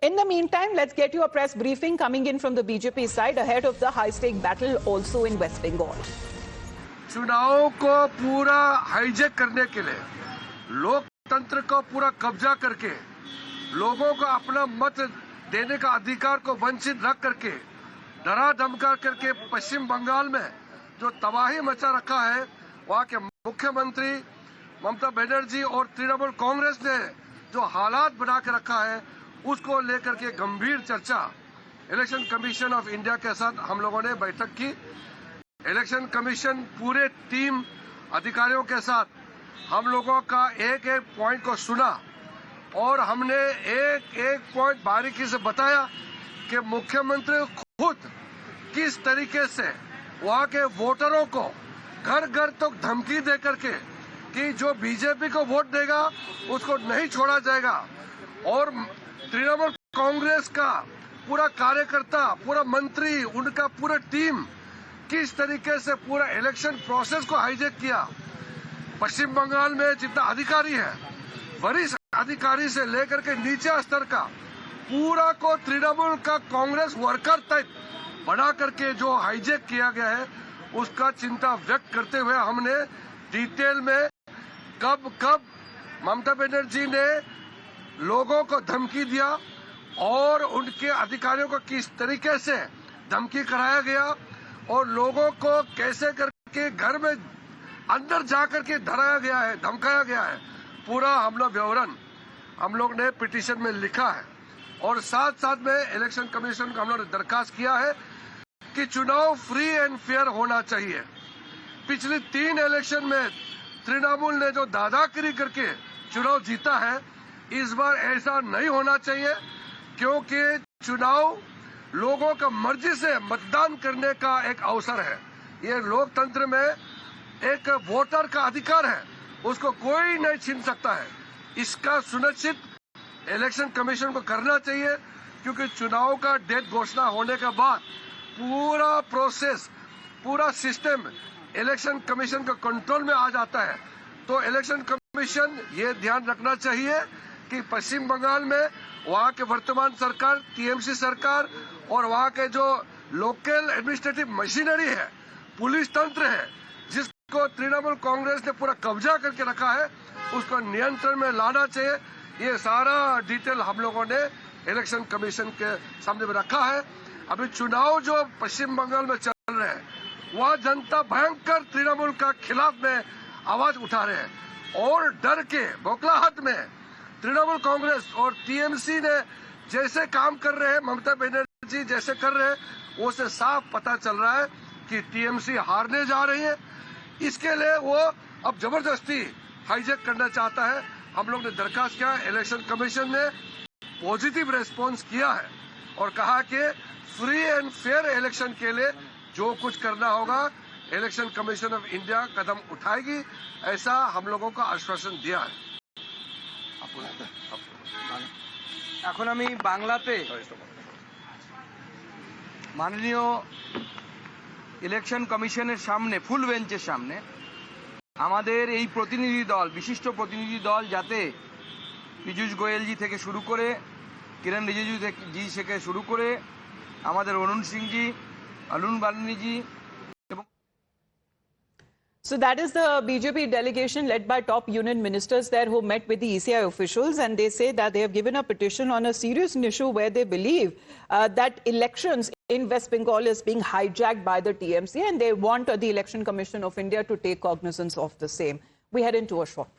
In the meantime, let's get you a press briefing coming in from the BJP side ahead of the high-stake battle also in West Bengal. चुनाव को पूरा hijack करने के लिए, लोकतंत्र को पूरा कब्जा करके, लोगों को अपना मत देने का अधिकार को वंचित रख करके, डरा धमका करके पश्चिम बंगाल में जो तबाही मचा रखा है, वहाँ के मुख्यमंत्री ममता बनर्जी और तृणमूल कांग्रेस ने जो हालात बना के रखा है, उसको लेकर के गंभीर चर्चा इलेक्शन कमीशन ऑफ इंडिया के साथ हम लोगों ने बैठक की। इलेक्शन कमीशन पूरे टीम अधिकारियों के साथ हम लोगों का एक एक पॉइंट को सुना और हमने एक एक पॉइंट बारीकी से बताया कि मुख्यमंत्री खुद किस तरीके से वहां के वोटरों को घर घर तक धमकी दे करके कि जो बीजेपी को वोट देगा उसको नहीं छोड़ा जाएगा, और तृणमूल कांग्रेस का पूरा कार्यकर्ता, पूरा मंत्री, उनका पूरा टीम किस तरीके से पूरा इलेक्शन प्रोसेस को हाईजैक किया। पश्चिम बंगाल में जितना अधिकारी है, वरिष्ठ अधिकारी से लेकर के नीचे स्तर का पूरा को तृणमूल का कांग्रेस वर्कर तक बना करके जो हाईजैक किया गया है, उसका चिंता व्यक्त करते हुए हमने डिटेल में कब कब ममता बनर्जी ने लोगों को धमकी दिया और उनके अधिकारियों को किस तरीके से धमकी कराया गया और लोगों को कैसे करके घर में अंदर जाकर के डराया गया है, धमकाया गया है, पूरा हम लोग विवरण हम लोग ने पिटीशन में लिखा है। और साथ साथ में इलेक्शन कमीशन को हम लोग ने दरखास्त किया है कि चुनाव फ्री एंड फेयर होना चाहिए। पिछली 3 इलेक्शन में तृणमूल ने जो दादागिरी करके चुनाव जीता है, इस बार ऐसा नहीं होना चाहिए, क्योंकि चुनाव लोगों का मर्जी से मतदान करने का एक अवसर है। ये लोकतंत्र में एक वोटर का अधिकार है, उसको कोई नहीं छीन सकता है। इसका सुनिश्चित इलेक्शन कमीशन को करना चाहिए, क्योंकि चुनाव का डेट घोषणा होने के बाद पूरा प्रोसेस, पूरा सिस्टम इलेक्शन कमीशन के कंट्रोल में आ जाता है। तो इलेक्शन कमीशन ये ध्यान रखना चाहिए कि पश्चिम बंगाल में वहाँ के वर्तमान सरकार, टीएमसी सरकार और वहाँ के जो लोकल एडमिनिस्ट्रेटिव मशीनरी है, पुलिस तंत्र है, जिसको तृणमूल कांग्रेस ने पूरा कब्जा करके रखा है, उसको नियंत्रण में लाना चाहिए। ये सारा डिटेल हम लोगों ने इलेक्शन कमीशन के सामने में रखा है। अभी चुनाव जो पश्चिम बंगाल में चल रहे हैं, वह जनता भयंकर तृणमूल का खिलाफ में आवाज उठा रहे हैं और डर के बौखलाहट में तृणमूल कांग्रेस और टीएमसी ने जैसे काम कर रहे हैं, ममता बनर्जी जैसे कर रहे हैं, वो से साफ पता चल रहा है कि टीएमसी हारने जा रही है। इसके लिए वो अब जबरदस्ती हाईजैक करना चाहता है। हम लोग ने दरखास्त किया, इलेक्शन कमीशन ने पॉजिटिव रेस्पॉन्स किया है और कहा कि फ्री एंड फेयर इलेक्शन के लिए जो कुछ करना होगा इलेक्शन कमीशन ऑफ इंडिया कदम उठाएगी, ऐसा हम लोगों को आश्वासन दिया है। এখন আমি বাংলাতে মাননীয় ইলেকশন কমিশনের সামনে, ফুল বেঞ্চের সামনে আমাদের এই প্রতিনিধি দল, বিশিষ্ট প্রতিনিধি দল, যাতে পীযূষ গোয়েলজি থেকে শুরু করে, কিরণ রিজিজু জি থেকে শুরু করে আমাদের অরুণ সিংজি, অরুণ বালনিজি। So that is the BJP delegation led by top union ministers there who met with the ECI officials, and they say that they have given a petition on a serious issue where they believe that elections in West Bengal is being hijacked by the TMC, and they want the Election Commission of India to take cognizance of the same. We head into a short